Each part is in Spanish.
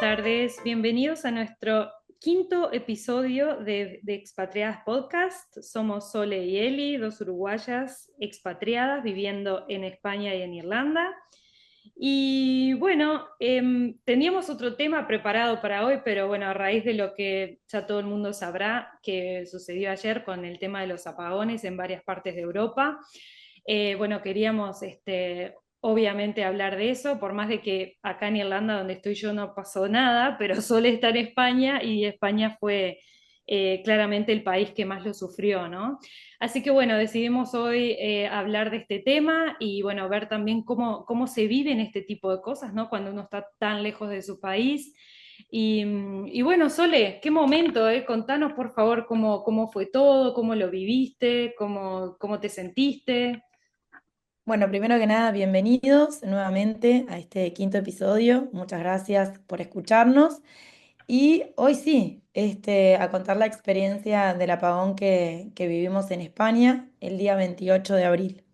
tardes. Bienvenidos a nuestro quinto episodio de Expatriadas Podcast. Somos Sole y Eli, dos uruguayas expatriadas viviendo en España y en Irlanda. Y bueno, teníamos otro tema preparado para hoy, pero bueno, a raíz de lo que ya todo el mundo sabrá que sucedió ayer con el tema de los apagones en varias partes de Europa, bueno, queríamos obviamente hablar de eso, por más de que acá en Irlanda, donde estoy yo, no pasó nada, pero Sole está en España y España fue claramente el país que más lo sufrió, ¿no? Así que bueno, decidimos hoy hablar de este tema y bueno, ver también cómo se viven este tipo de cosas, ¿no? Cuando uno está tan lejos de su país. Y bueno, Sole, qué momento, ¿eh? Contanos por favor cómo fue todo, cómo lo viviste, cómo te sentiste. Bueno, primero que nada, bienvenidos nuevamente a este quinto episodio. Muchas gracias por escucharnos. Y hoy sí, a contar la experiencia del apagón que vivimos en España el día 28 de abril.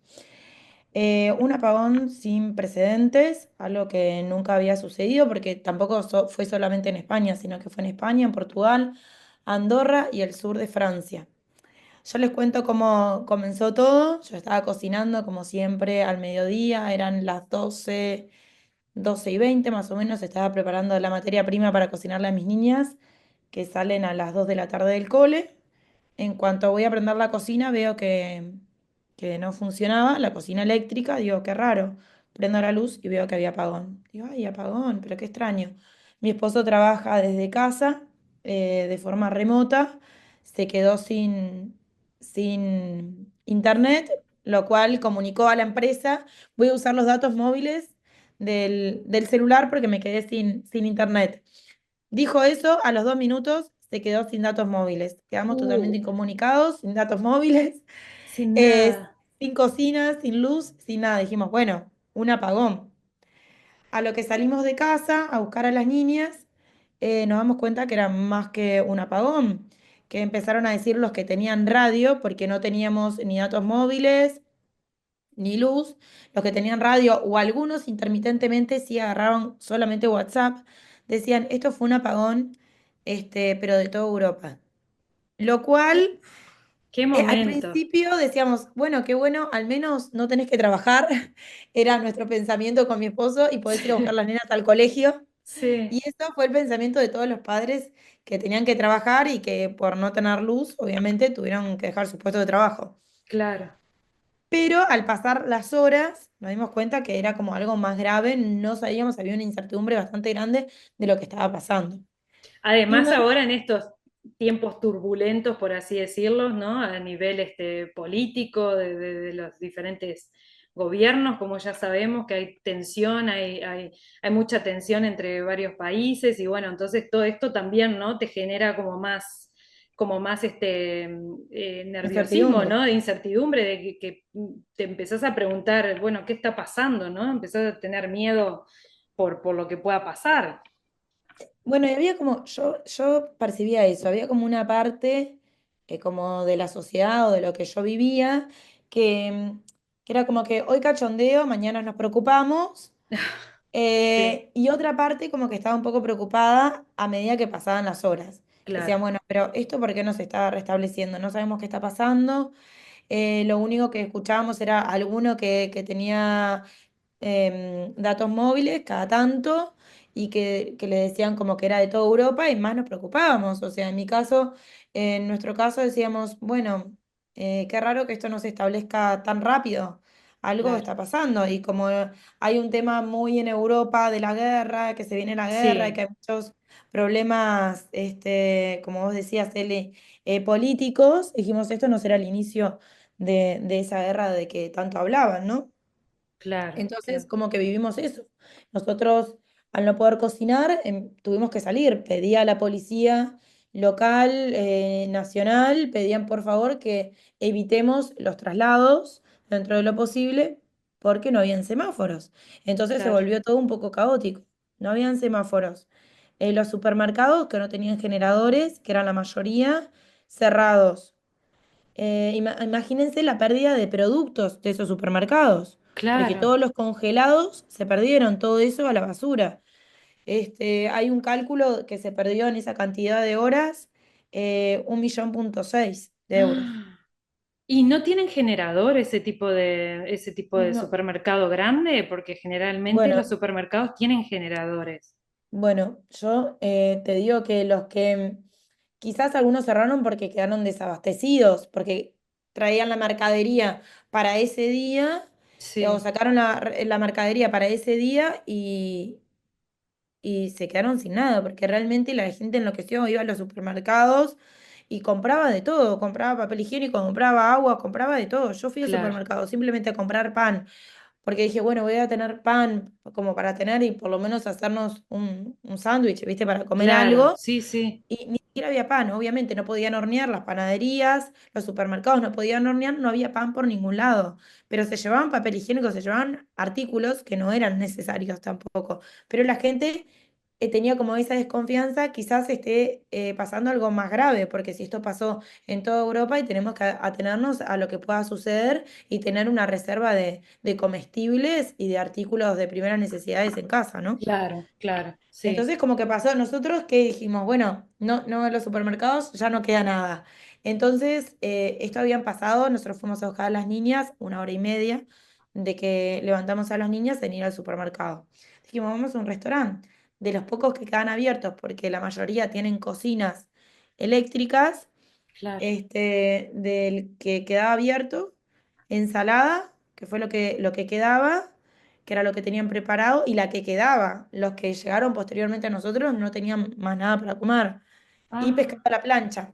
Un apagón sin precedentes, algo que nunca había sucedido porque tampoco fue solamente en España, sino que fue en España, en Portugal, Andorra y el sur de Francia. Yo les cuento cómo comenzó todo. Yo estaba cocinando como siempre al mediodía, eran las 12:20 más o menos. Estaba preparando la materia prima para cocinarle a mis niñas que salen a las 2 de la tarde del cole. En cuanto voy a prender la cocina, veo que no funcionaba la cocina eléctrica. Digo, qué raro. Prendo la luz y veo que había apagón. Digo, ay, apagón, pero qué extraño. Mi esposo trabaja desde casa, de forma remota. Se quedó sin internet, lo cual comunicó a la empresa, voy a usar los datos móviles del celular porque me quedé sin internet. Dijo eso, a los 2 minutos se quedó sin datos móviles. Quedamos Uh, totalmente incomunicados, sin datos móviles, sin eh, nada. sin cocina, sin luz, sin nada. Dijimos, bueno, un apagón. A lo que salimos de casa a buscar a las niñas, nos damos cuenta que era más que un apagón, que empezaron a decir los que tenían radio, porque no teníamos ni datos móviles, ni luz, los que tenían radio o algunos intermitentemente sí agarraron solamente WhatsApp, decían, esto fue un apagón, pero de toda Europa. Lo cual, Qué al momento. principio decíamos, bueno, qué bueno, al menos no tenés que trabajar, era nuestro pensamiento con mi esposo, y podés ir a buscar las nenas al colegio. Sí, Y eso fue el pensamiento de todos los padres que tenían que trabajar y que por no tener luz, obviamente, tuvieron que dejar su puesto de trabajo. claro. Pero al pasar las horas nos dimos cuenta que era como algo más grave, no sabíamos, había una incertidumbre bastante grande de lo que estaba pasando. Y Además, más, ahora en estos tiempos turbulentos, por así decirlo, ¿no? A nivel político de los diferentes gobiernos, como ya sabemos que hay tensión, hay mucha tensión entre varios países y bueno, entonces todo esto también, ¿no? Te genera como más nerviosismo, incertidumbre. ¿no? De incertidumbre, de que te empezás a preguntar, bueno, ¿qué está pasando, ¿no? Empezás a tener miedo por lo que pueda pasar. Bueno, y había como, yo percibía eso, había como una parte como de la sociedad o de lo que yo vivía, que era como que hoy cachondeo, mañana nos preocupamos. Sí, Y otra parte como que estaba un poco preocupada a medida que pasaban las horas. Decían, claro. bueno, pero ¿esto por qué no se está restableciendo? No sabemos qué está pasando. Lo único que escuchábamos era alguno que tenía datos móviles cada tanto y que le decían como que era de toda Europa y más nos preocupábamos. O sea, en mi caso, en nuestro caso decíamos, bueno, qué raro que esto no se establezca tan rápido. Algo Claro, está pasando y como hay un tema muy en Europa de la guerra, que se viene la guerra y que sí, hay muchos problemas, como vos decías, Eli, políticos, dijimos, esto no será el inicio de esa guerra de que tanto hablaban, ¿no? claro, Entonces, claro, como que vivimos eso. Nosotros, al no poder cocinar, tuvimos que salir. Pedía a la policía local, nacional, pedían por favor que evitemos los traslados dentro de lo posible, porque no habían semáforos. Entonces se claro, volvió todo un poco caótico. No habían semáforos. Los supermercados que no tenían generadores, que eran la mayoría, cerrados. Imagínense la pérdida de productos de esos supermercados, porque claro, todos los congelados se perdieron, todo eso a la basura. Hay un cálculo que se perdió en esa cantidad de horas, 1,6 millones de euros. ¿Y no tienen generador ese tipo de No, supermercado grande? Porque generalmente los bueno, supermercados tienen generadores. bueno, yo te digo que los que quizás algunos cerraron porque quedaron desabastecidos, porque traían la mercadería para ese día, o Sí, sacaron la mercadería para ese día y se quedaron sin nada, porque realmente la gente enloqueció, iba a los supermercados y compraba de todo, compraba papel higiénico, compraba agua, compraba de todo. Yo fui al claro, supermercado simplemente a comprar pan, porque dije, bueno, voy a tener pan como para tener y por lo menos hacernos un sándwich, ¿viste? Para comer claro, algo. sí, sí, Y ni siquiera había pan, obviamente no podían hornear las panaderías, los supermercados no podían hornear, no había pan por ningún lado. Pero se llevaban papel higiénico, se llevaban artículos que no eran necesarios tampoco. Pero la gente tenía como esa desconfianza, quizás esté pasando algo más grave, porque si esto pasó en toda Europa y tenemos que atenernos a lo que pueda suceder y tener una reserva de comestibles y de artículos de primeras necesidades en casa, ¿no? claro, claro, sí, Entonces, como que pasó, nosotros que dijimos, bueno, no, no en los supermercados ya no queda nada. Entonces, esto habían pasado, nosotros fuimos a buscar a las niñas 1 hora y media de que levantamos a las niñas en ir al supermercado. Dijimos, vamos a un restaurante, de los pocos que quedan abiertos, porque la mayoría tienen cocinas eléctricas, claro. del que quedaba abierto, ensalada, que fue lo que quedaba, que era lo que tenían preparado, y la que quedaba, los que llegaron posteriormente a nosotros no tenían más nada para comer, y pescado Ah, a la plancha.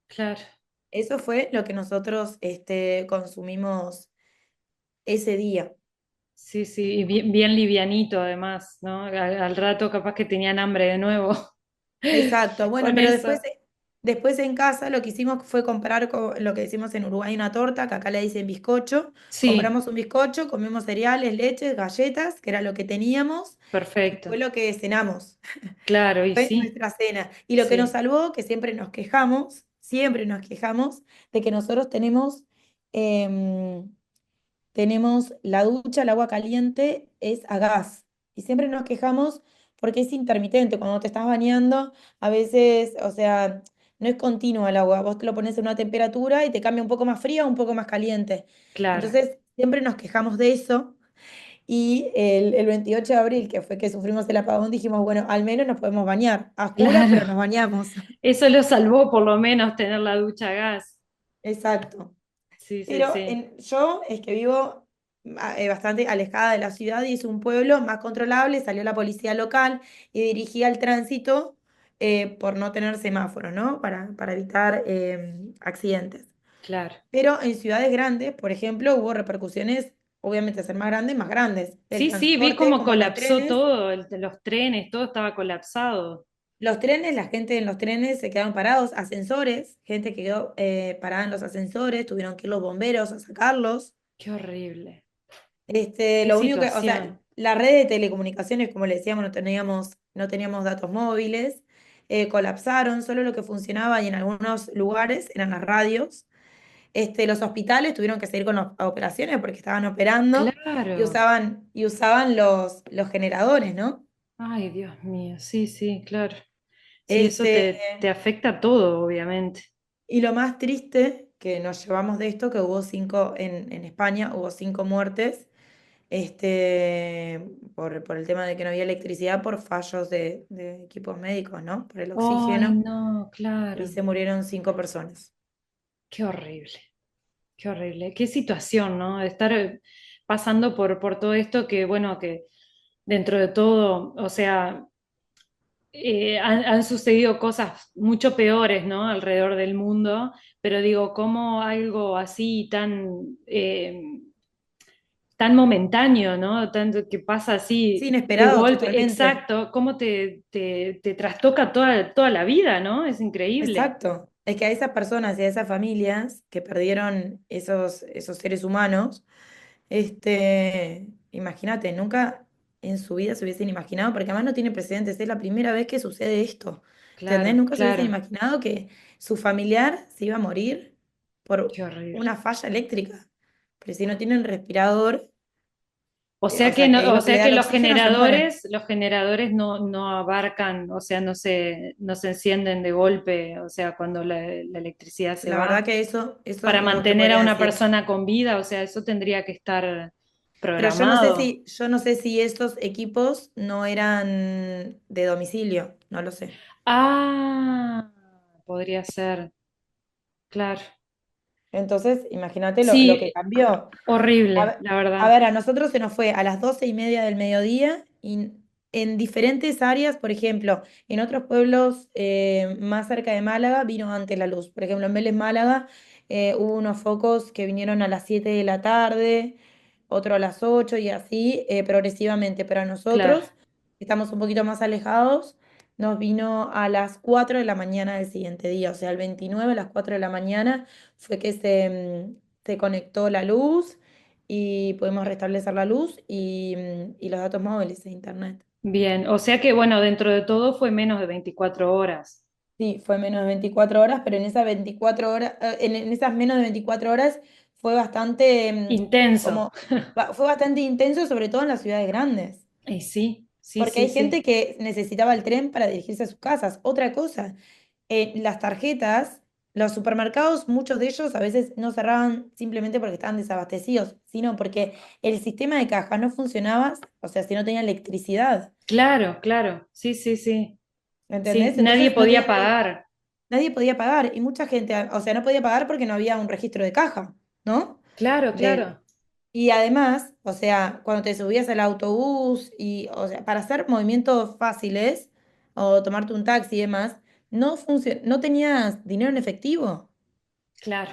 claro, Eso fue lo que nosotros consumimos ese día. sí, sí, y bien, bien livianito además, ¿no? Al rato capaz que tenían hambre de nuevo Exacto, bueno, con pero eso. después en casa lo que hicimos fue comprar lo que decimos en Uruguay una torta, que acá le dicen bizcocho. Sí, Compramos un bizcocho, comimos cereales, leches, galletas, que era lo que teníamos, y fue perfecto, lo que cenamos, claro, y fue sí, nuestra cena. Y lo que nos sí. salvó, que siempre nos quejamos de que nosotros em, tenemos la ducha, el agua caliente es a gas. Y siempre nos quejamos porque es intermitente. Cuando te estás bañando, a veces, o sea, no es continua el agua. Vos te lo pones en una temperatura y te cambia un poco más fría o un poco más caliente. Claro, Entonces, siempre nos quejamos de eso. Y el 28 de abril, que fue que sufrimos el apagón, dijimos, bueno, al menos nos podemos bañar. A oscuras, claro. pero nos bañamos. Eso lo salvó por lo menos tener la ducha a gas. Exacto. Sí, sí, Pero sí. yo es que vivo bastante alejada de la ciudad y es un pueblo más controlable, salió la policía local y dirigía el tránsito por no tener semáforo, ¿no? Para evitar accidentes. Claro. Pero en ciudades grandes, por ejemplo, hubo repercusiones, obviamente, a ser más grandes. El Sí, sí, vi transporte, cómo como los colapsó trenes. todo, los trenes, todo estaba colapsado. Los trenes, la gente en los trenes se quedaron parados, ascensores, gente que quedó parada en los ascensores, tuvieron que ir los bomberos a sacarlos. Qué horrible. Qué Lo único que, o sea, situación. la red de telecomunicaciones, como le decíamos, no teníamos datos móviles, colapsaron, solo lo que funcionaba y en algunos lugares eran las radios. Los hospitales tuvieron que seguir con operaciones porque estaban operando Claro. y usaban los generadores, ¿no? Ay, Dios mío. Sí, sí, claro. Sí, eso Este, te afecta a todo, obviamente. y lo más triste que nos llevamos de esto, que hubo en España, hubo 5 muertes por el tema de que no había electricidad por fallos de equipos médicos, ¿no? Por el Ay, oxígeno, no, y claro. se murieron 5 personas. Qué horrible. Qué horrible. Qué situación, ¿no? De estar pasando por todo esto que, bueno, que dentro de todo, o sea, han sucedido cosas mucho peores, ¿no? Alrededor del mundo, pero digo, ¿cómo algo así tan momentáneo, ¿no? Tanto que pasa Sí, así de inesperado golpe, totalmente. exacto, cómo te trastoca toda la vida, ¿no? Es increíble. Exacto. Es que a esas personas y a esas familias que perdieron esos seres humanos, imagínate, nunca en su vida se hubiesen imaginado, porque además no tiene precedentes, es la primera vez que sucede esto. ¿Entendés? Claro, Nunca se hubiesen claro, imaginado que su familiar se iba a morir por qué horrible. una falla eléctrica. Pero si no tienen respirador, O O sea que sea, que es o lo que le sea da que el oxígeno, se mueren. los generadores no abarcan, o sea, no se encienden de golpe, o sea, cuando la electricidad se La va, verdad que eso para no te mantener a podría una decir. persona con vida, o sea, eso tendría que estar Pero programado. yo no sé si estos equipos no eran de domicilio, no lo sé. Ah, podría ser, claro. Entonces, imagínate lo que Sí, cambió. A horrible, ver, la a verdad. ver, a nosotros se nos fue a las 12:30 del mediodía y en diferentes áreas, por ejemplo, en otros pueblos más cerca de Málaga vino antes la luz. Por ejemplo, en Vélez, Málaga, hubo unos focos que vinieron a las 7 de la tarde, otro a las 8 y así progresivamente. Pero a Claro. nosotros, que estamos un poquito más alejados, nos vino a las 4 de la mañana del siguiente día, o sea, el 29 a las 4 de la mañana fue que se conectó la luz y pudimos restablecer la luz y los datos móviles e internet. Bien, o sea que bueno, dentro de todo fue menos de 24 horas. Sí, fue menos de 24 horas, pero en esas 24 horas, en esas menos de 24 horas fue bastante, Intenso. como, fue bastante intenso, sobre todo en las ciudades grandes. Y sí, sí, Porque sí, hay gente sí. que necesitaba el tren para dirigirse a sus casas. Otra cosa, las tarjetas, los supermercados, muchos de ellos a veces no cerraban simplemente porque estaban desabastecidos, sino porque el sistema de caja no funcionaba, o sea, si no tenía electricidad. Claro, claro, sí, sí, sí. Sí, ¿Entendés? nadie Entonces no podía tenían, pagar. nadie podía pagar y mucha gente, o sea, no podía pagar porque no había un registro de caja, ¿no? Claro, De, claro, y además, o sea, cuando te subías al autobús y, o sea, para hacer movimientos fáciles o tomarte un taxi y demás, no tenías dinero en efectivo. claro.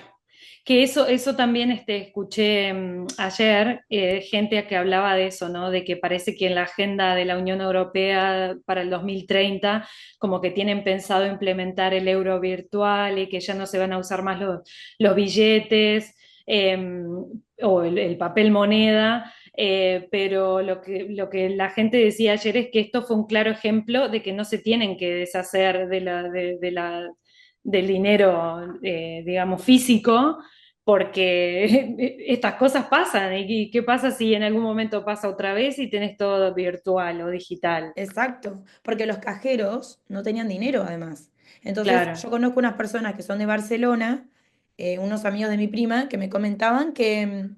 Que eso también escuché ayer, gente que hablaba de eso, ¿no? De que parece que en la agenda de la Unión Europea para el 2030, como que tienen pensado implementar el euro virtual y que ya no se van a usar más los billetes o el papel moneda. Pero lo que la gente decía ayer es que esto fue un claro ejemplo de que no se tienen que deshacer del dinero, digamos, físico, porque estas cosas pasan. ¿Y qué pasa si en algún momento pasa otra vez y tenés todo virtual o digital? Exacto, porque los cajeros no tenían dinero además. Entonces, Claro, yo conozco unas personas que son de Barcelona, unos amigos de mi prima, que me comentaban que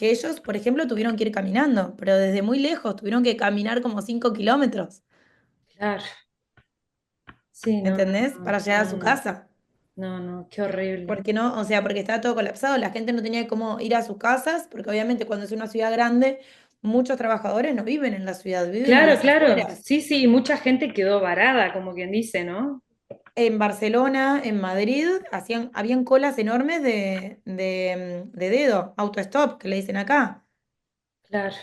ellos, por ejemplo, tuvieron que ir caminando, pero desde muy lejos, tuvieron que caminar como 5 kilómetros, claro. Sí, ¿entendés? Para llegar a su casa. qué horrible. Porque no, o sea, porque estaba todo colapsado, la gente no tenía cómo ir a sus casas, porque obviamente cuando es una ciudad grande, muchos trabajadores no viven en la ciudad, viven a Claro, las claro. afueras. Sí, sí, mucha gente quedó varada, como quien dice, ¿no? En Barcelona, en Madrid, habían colas enormes de dedo, autostop, que le dicen acá, Claro.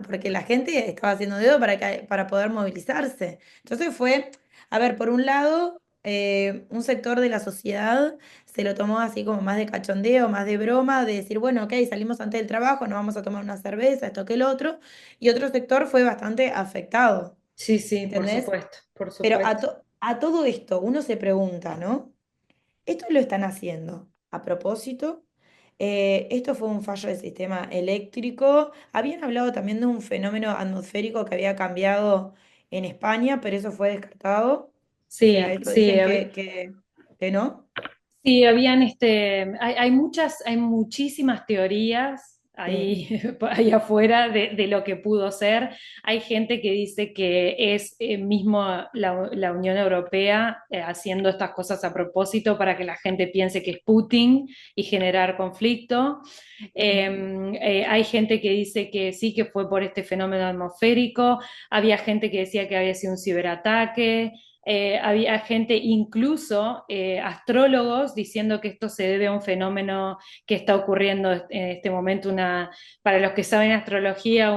porque la gente estaba haciendo dedo para poder movilizarse. Entonces fue, a ver, por un lado, un sector de la sociedad se lo tomó así como más de cachondeo, más de broma, de decir, bueno, ok, salimos antes del trabajo, nos vamos a tomar una cerveza, esto que el otro, y otro sector fue bastante afectado, Sí, sí, por ¿entendés? supuesto, por Pero supuesto. a todo esto uno se pregunta, ¿no? ¿Esto lo están haciendo a propósito? Esto fue un fallo del sistema eléctrico. Habían hablado también de un fenómeno atmosférico que había cambiado en España, pero eso fue descartado. O sea, Sí, eso sí, dicen que no. sí, hay muchísimas teorías Sí. ahí, ahí afuera de lo que pudo ser. Hay gente que dice que es mismo la Unión Europea haciendo estas cosas a propósito para que la gente piense que es Putin y generar conflicto. Sí. Hay gente que dice que sí, que fue por este fenómeno atmosférico. Había gente que decía que había sido un ciberataque. Había gente, incluso astrólogos, diciendo que esto se debe a un fenómeno que está ocurriendo en este momento, para los que saben astrología,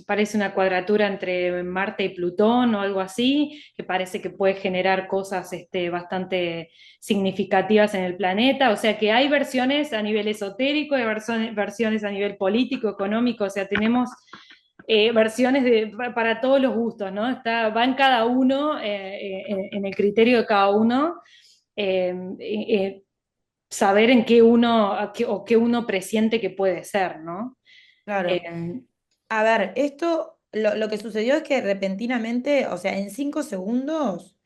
parece una cuadratura entre Marte y Plutón o algo así, que parece que puede generar cosas bastante significativas en el planeta. O sea que hay versiones a nivel esotérico, hay versiones a nivel político, económico, o sea, tenemos versiones para todos los gustos, ¿no? Va en cada uno, en el criterio de cada uno, eh, eh, saber en qué uno, o qué uno presiente que puede ser, ¿no? Claro. Eh, A ver, esto, lo que sucedió es que repentinamente, o sea, en 5 segundos,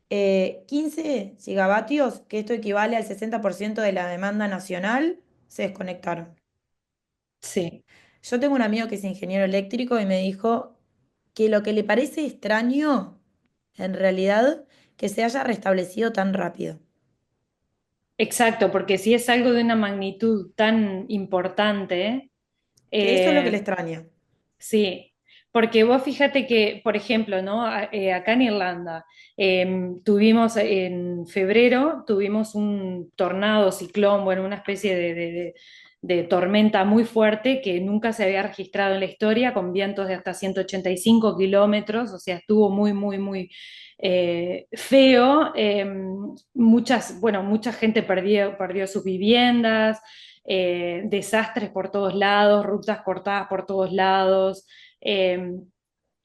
15 gigavatios, que esto equivale al 60% de la demanda nacional, se desconectaron. Sí, Yo tengo un amigo que es ingeniero eléctrico y me dijo que lo que le parece extraño, en realidad, que se haya restablecido tan rápido. exacto, porque si es algo de una magnitud tan importante, Que eso es lo que le eh, extraña. sí, porque vos fíjate que, por ejemplo, ¿no? Acá en Irlanda, tuvimos en febrero, tuvimos un tornado, ciclón, bueno, una especie de tormenta muy fuerte que nunca se había registrado en la historia, con vientos de hasta 185 kilómetros, o sea, estuvo muy, muy, muy feo. Bueno, mucha gente perdió sus viviendas, desastres por todos lados, rutas cortadas por todos lados. Eh,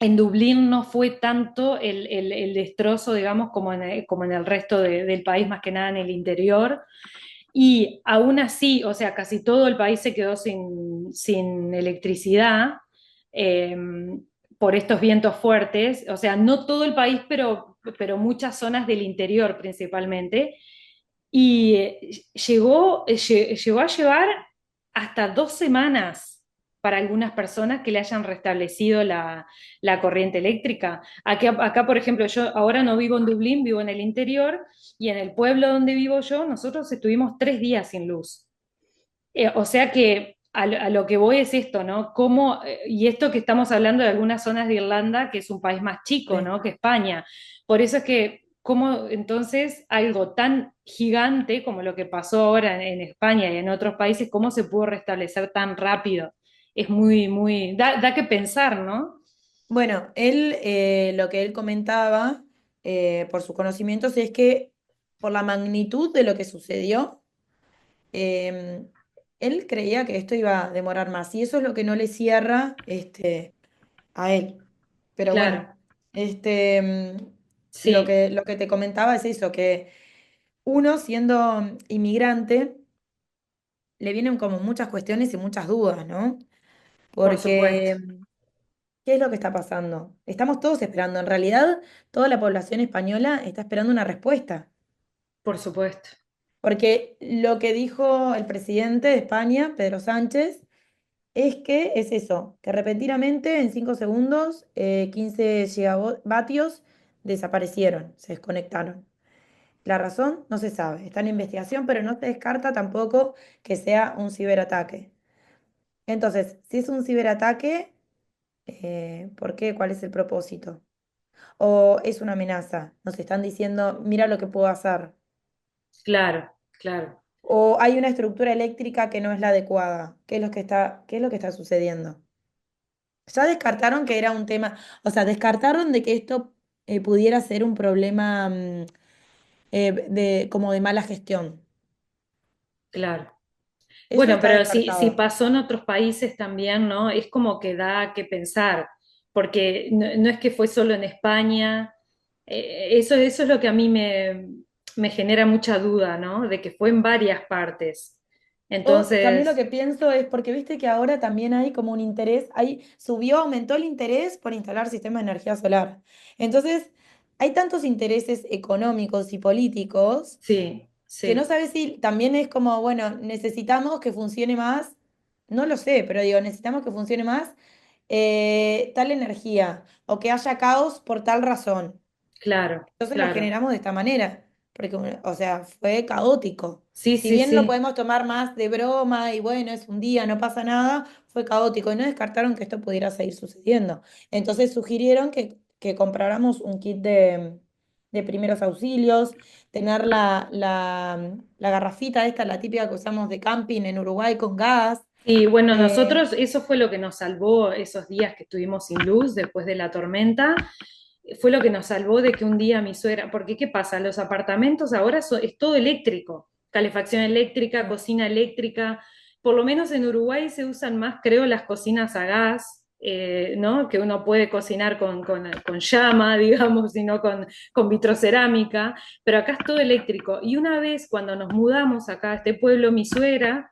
en Dublín no fue tanto el destrozo, digamos, como en el resto del país, más que nada en el interior. Y aún así, o sea, casi todo el país se quedó sin electricidad eh, por estos vientos fuertes. O sea, no todo el país, pero muchas zonas del interior principalmente. Y llegó a llevar hasta 2 semanas para algunas personas que le hayan restablecido la corriente eléctrica. Acá, por ejemplo, yo ahora no vivo en Dublín, vivo en el interior, y en el pueblo donde vivo yo, nosotros estuvimos 3 días sin luz. O sea que a lo que voy es esto, ¿no? Y esto que estamos hablando de algunas zonas de Irlanda, que es un país más chico, Sí. ¿no? Que España. Por eso es que, ¿cómo entonces algo tan gigante como lo que pasó ahora en España y en otros países, cómo se pudo restablecer tan rápido? Es muy, muy, da que pensar, ¿no? Bueno, él, lo que él comentaba, por sus conocimientos, es que por la magnitud de lo que sucedió, em, él creía que esto iba a demorar más. Y eso es lo que no le cierra, a él. Pero Claro, bueno, sí, lo que te comentaba es eso, que uno siendo inmigrante, le vienen como muchas cuestiones y muchas dudas, ¿no? por supuesto, Porque, ¿qué es lo que está pasando? Estamos todos esperando. En realidad, toda la población española está esperando una respuesta. por supuesto. Porque lo que dijo el presidente de España, Pedro Sánchez, es que es eso, que repentinamente en 5 segundos 15 gigavatios desaparecieron, se desconectaron. La razón no se sabe, está en investigación, pero no se descarta tampoco que sea un ciberataque. Entonces, si es un ciberataque, ¿por qué? ¿Cuál es el propósito? ¿O es una amenaza? Nos están diciendo, mira lo que puedo hacer. Claro, claro, ¿O hay una estructura eléctrica que no es la adecuada? ¿Qué es lo que está sucediendo? Ya descartaron que era un tema, o sea, descartaron de que esto pudiera ser un problema como de mala gestión. claro. Eso Bueno, está pero si descartado. pasó en otros países también, ¿no? Es como que da que pensar, porque no es que fue solo en España. Eso es lo que a mí me genera mucha duda, ¿no? De que fue en varias partes. O también lo que Entonces, pienso es, porque viste que ahora también hay como un interés, ahí subió, aumentó el interés por instalar sistemas de energía solar. Entonces, hay tantos intereses económicos y políticos sí, que no sí, sabes si también es como, bueno, necesitamos que funcione más, no lo sé, pero digo, necesitamos que funcione más tal energía o que haya caos por tal razón. claro, Entonces lo claro. generamos de esta manera, porque, o sea, fue caótico. Sí, Si sí, bien lo sí, podemos tomar más de broma y bueno, es un día, no pasa nada, fue caótico y no descartaron que esto pudiera seguir sucediendo. Entonces sugirieron que compráramos un kit de primeros auxilios, tener la garrafita esta, la típica que usamos de camping en Uruguay con gas. y bueno, eh, nosotros, eso fue lo que nos salvó esos días que estuvimos sin luz después de la tormenta. Fue lo que nos salvó de que un día mi suegra, porque ¿qué pasa? Los apartamentos ahora es todo eléctrico, calefacción eléctrica, cocina eléctrica. Por lo menos en Uruguay se usan más, creo, las cocinas a gas, ¿no? Que uno puede cocinar con llama, digamos, y no con vitrocerámica, pero acá es todo eléctrico. Y una vez cuando nos mudamos acá a este pueblo, mi suegra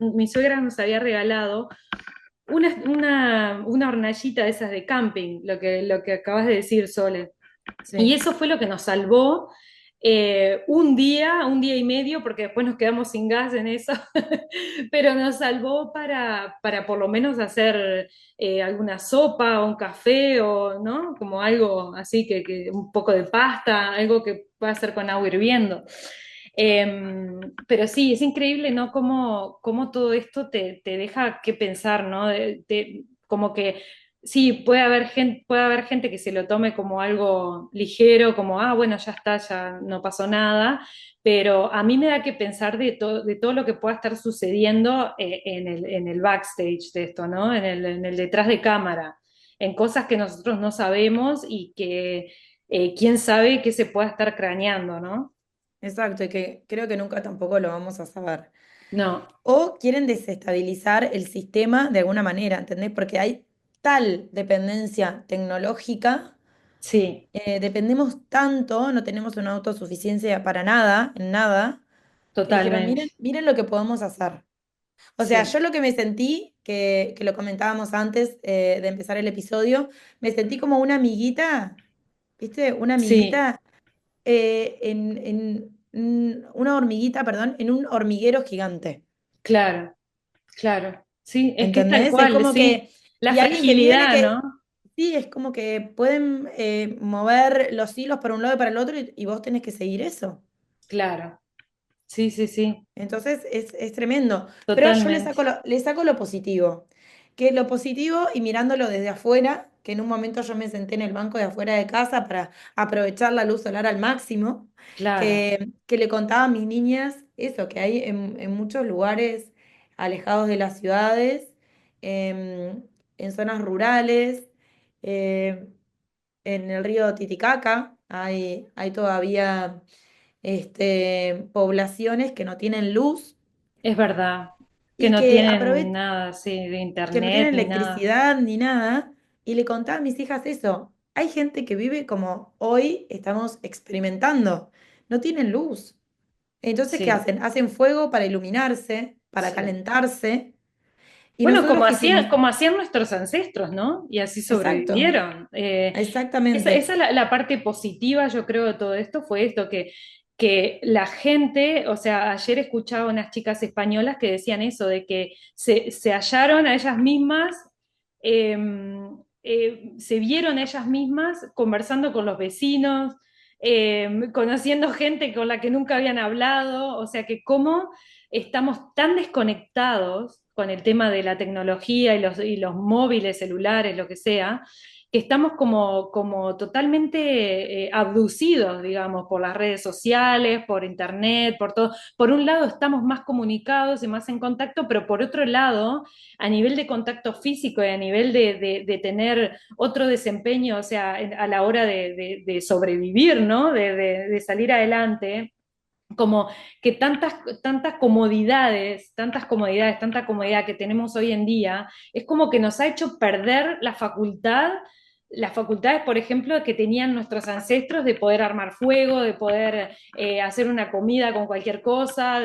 nos había regalado una hornallita de esas de camping, lo que acabas de decir, Sole. Y Sí. eso fue lo que nos salvó un día y medio, porque después nos quedamos sin gas en eso, pero nos salvó para por lo menos hacer alguna sopa o un café o, ¿no? Como algo así, un poco de pasta, algo que pueda hacer con agua hirviendo. Pero sí, es increíble, ¿no? Cómo todo esto te deja que pensar, ¿no? Como que sí, puede haber gente que se lo tome como algo ligero, como, bueno, ya está, ya no pasó nada, pero a mí me da que pensar de todo lo que pueda estar sucediendo en el backstage de esto, ¿no? En el detrás de cámara, en cosas que nosotros no sabemos y que quién sabe qué se pueda estar craneando, ¿no? Exacto, y que creo que nunca tampoco lo vamos a saber. No, O quieren desestabilizar el sistema de alguna manera, ¿entendés? Porque hay tal dependencia tecnológica, sí, dependemos tanto, no tenemos una autosuficiencia para nada, en nada, que dijeron, totalmente, miren lo que podemos hacer. O sea, sí, yo lo que me sentí, que lo comentábamos antes de empezar el episodio, me sentí como una amiguita, ¿viste? Una sí, amiguita una hormiguita, perdón, en un hormiguero gigante. claro, claro, sí, es que es tal ¿Entendés? Es cual, como sí, que, la y alguien que viene fragilidad, que, ¿no? sí, es como que pueden mover los hilos para un lado y para el otro y vos tenés que seguir eso. Claro, sí, sí, sí, Entonces es tremendo. Pero yo totalmente, le saco lo positivo. Que lo positivo, y mirándolo desde afuera, que en un momento yo me senté en el banco de afuera de casa para aprovechar la luz solar al máximo, claro, que le contaba a mis niñas eso, que hay en muchos lugares alejados de las ciudades, en zonas rurales, eh, en el río Titicaca, hay todavía poblaciones que no tienen luz es verdad, que y no tienen nada así de que no internet tienen ni nada, electricidad ni nada. Y le contaba a mis hijas eso. Hay gente que vive como hoy estamos experimentando. No tienen luz. Entonces, ¿qué sí, hacen? Hacen fuego para iluminarse, para sí. calentarse. ¿Y Bueno, nosotros como qué hicimos? como hacían nuestros ancestros, ¿no? Y así Exacto, sobrevivieron. Esa exactamente. es la parte positiva, yo creo, de todo esto, fue esto, que la gente, o sea, ayer escuchaba unas chicas españolas que decían eso, de que se hallaron a ellas mismas, eh, se vieron a ellas mismas conversando con los vecinos, conociendo gente con la que nunca habían hablado, o sea, que cómo estamos tan desconectados con el tema de la tecnología y los móviles, celulares, lo que sea, que estamos como totalmente abducidos, digamos, por las redes sociales, por internet, por todo. Por un lado estamos más comunicados y más en contacto, pero por otro lado, a nivel de contacto físico y a nivel de tener otro desempeño, o sea, a la hora de sobrevivir, ¿no? De salir adelante, como que tanta comodidad que tenemos hoy en día, es como que nos ha hecho perder las facultades, por ejemplo, que tenían nuestros ancestros de poder armar fuego, de poder hacer una comida con cualquier cosa,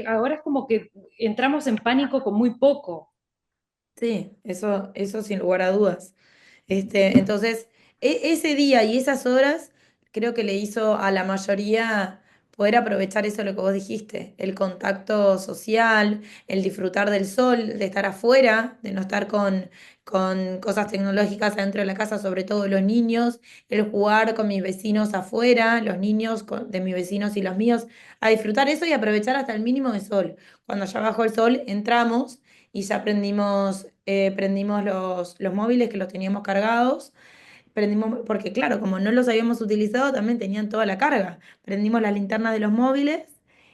ahora es como que entramos en pánico con muy poco. Sí, eso sin lugar a dudas. Entonces, ese día y esas horas creo que le hizo a la mayoría poder aprovechar eso lo que vos dijiste, el contacto social, el disfrutar del sol, de estar afuera, de no estar con cosas tecnológicas adentro de la casa, sobre todo los niños, el jugar con mis vecinos afuera, los niños de mis vecinos y los míos, a disfrutar eso y aprovechar hasta el mínimo de sol. Cuando ya bajó el sol, entramos y ya prendimos los móviles que los teníamos cargados. Prendimos, porque claro, como no los habíamos utilizado, también tenían toda la carga. Prendimos las linternas de los móviles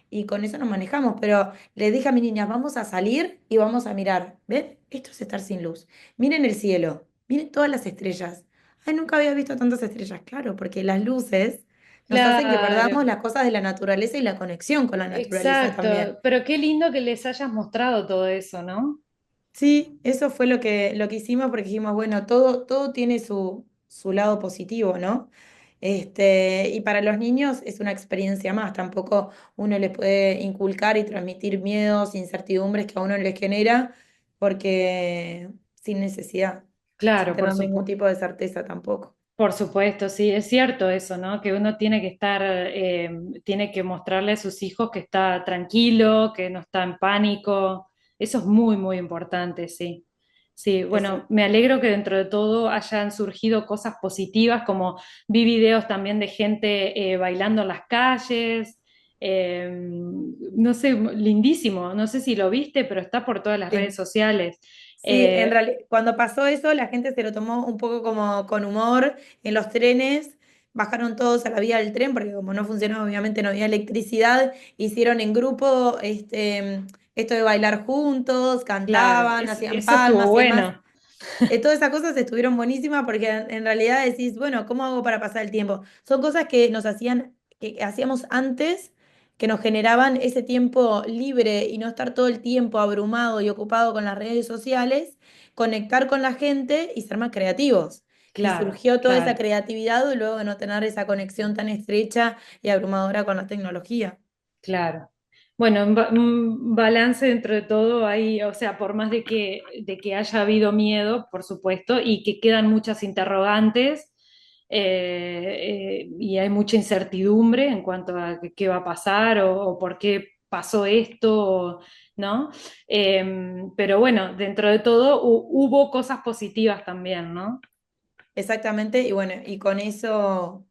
y con eso nos manejamos. Pero les dije a mis niñas, vamos a salir y vamos a mirar. ¿Ven? Esto es estar sin luz. Miren el cielo, miren todas las estrellas. Ay, nunca había visto tantas estrellas. Claro, porque las luces nos hacen que perdamos Claro, las cosas de la naturaleza y la conexión con la naturaleza también. exacto, pero qué lindo que les hayas mostrado todo eso, ¿no? Sí, eso fue lo que hicimos porque dijimos, bueno, todo tiene su lado positivo, ¿no? Y para los niños es una experiencia más, tampoco uno les puede inculcar y transmitir miedos, incertidumbres que a uno les genera, porque sin necesidad, sin Claro, tener ningún tipo de certeza tampoco. por supuesto, sí, es cierto eso, ¿no? Que uno tiene que estar, tiene que mostrarle a sus hijos que está tranquilo, que no está en pánico. Eso es muy, muy importante, sí. Sí, bueno, Exacto. me alegro que dentro de todo hayan surgido cosas positivas, como vi videos también de gente bailando en las calles. No sé, lindísimo, no sé si lo viste, pero está por todas las redes Sí. sociales. Sí, en Eh, realidad, cuando pasó eso, la gente se lo tomó un poco como con humor en los trenes. Bajaron todos a la vía del tren porque como no funcionaba, obviamente no había electricidad. Hicieron en grupo esto de bailar juntos, claro, cantaban, hacían eso estuvo palmas y demás. bueno. Todas esas cosas estuvieron buenísimas porque en realidad decís, bueno, ¿cómo hago para pasar el tiempo? Son cosas que nos hacían, que hacíamos antes, que nos generaban ese tiempo libre y no estar todo el tiempo abrumado y ocupado con las redes sociales, conectar con la gente y ser más creativos. Y Claro, surgió toda esa claro, creatividad luego de no tener esa conexión tan estrecha y abrumadora con la tecnología. claro. Bueno, un balance dentro de todo hay, o sea, por más de que haya habido miedo, por supuesto, y que quedan muchas interrogantes, y hay mucha incertidumbre en cuanto a qué va a pasar o por qué pasó esto, ¿no? Pero bueno, dentro de todo hubo cosas positivas también, ¿no? Exactamente, y bueno, y con eso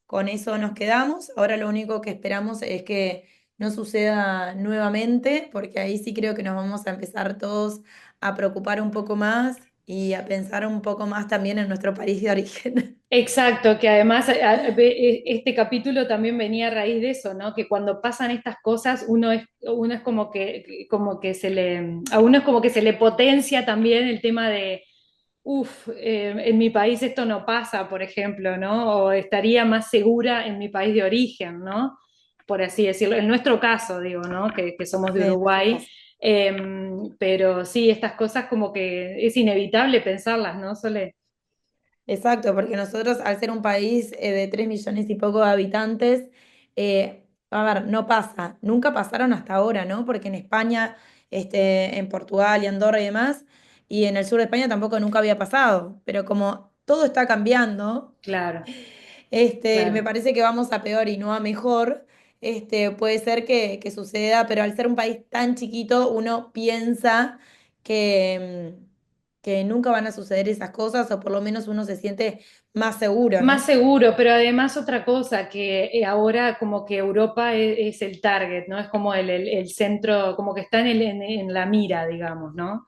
nos quedamos. Ahora lo único que esperamos es que no suceda nuevamente, porque ahí sí creo que nos vamos a empezar todos a preocupar un poco más y a pensar un poco más también en nuestro país de origen. Exacto, que además este capítulo también venía a raíz de eso, ¿no? Que cuando pasan estas cosas uno es como que a uno es como que se le potencia también el tema de, uff, en mi país esto no pasa, por ejemplo, ¿no? O estaría más segura en mi país de origen, ¿no? Por así decirlo, en nuestro caso, digo, ¿no? Que somos Sí, de en nuestro Uruguay. caso. Eh, pero sí, estas cosas como que es inevitable pensarlas, ¿no, Sole? Exacto, porque nosotros, al ser un país de 3 millones y poco de habitantes, a ver, no pasa, nunca pasaron hasta ahora, ¿no? Porque en España, en Portugal y Andorra y demás, y en el sur de España tampoco nunca había pasado. Pero como todo está cambiando, Claro, me claro. parece que vamos a peor y no a mejor. Puede ser que suceda, pero al ser un país tan chiquito, uno piensa que nunca van a suceder esas cosas, o por lo menos uno se siente más seguro, Más ¿no? seguro, pero además otra cosa, que ahora como que Europa es el target, ¿no? Es como el centro, como que está en la mira, digamos, ¿no?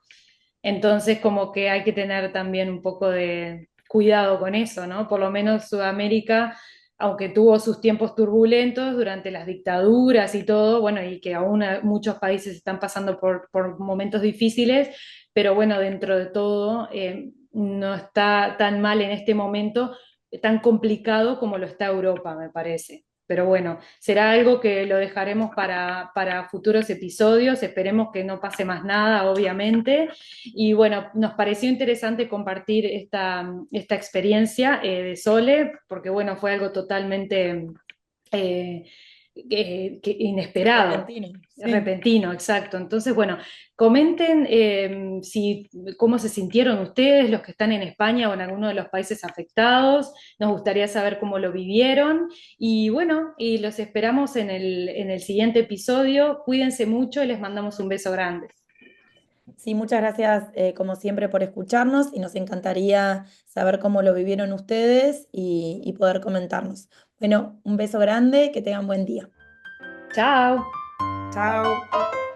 Entonces como que hay que tener también un poco de cuidado con eso, ¿no? Por lo menos Sudamérica, aunque tuvo sus tiempos turbulentos durante las dictaduras y todo, bueno, y que aún muchos países están pasando por momentos difíciles, pero bueno, dentro de todo no está tan mal en este momento, tan complicado como lo está Europa, me parece. Pero bueno, será algo que lo dejaremos para futuros episodios. Esperemos que no pase más nada, obviamente. Y bueno, nos pareció interesante compartir esta experiencia de Sole, porque bueno, fue algo totalmente eh, inesperado. Repentino, sí. Repentino, exacto. Entonces, bueno, comenten cómo se sintieron ustedes, los que están en España o en alguno de los países afectados. Nos gustaría saber cómo lo vivieron. Y bueno, y los esperamos en el siguiente episodio. Cuídense mucho y les mandamos un beso grande. Sí, muchas gracias, como siempre, por escucharnos y nos encantaría saber cómo lo vivieron ustedes y poder comentarnos. Bueno, un beso grande, que tengan buen día. Chao. Chao.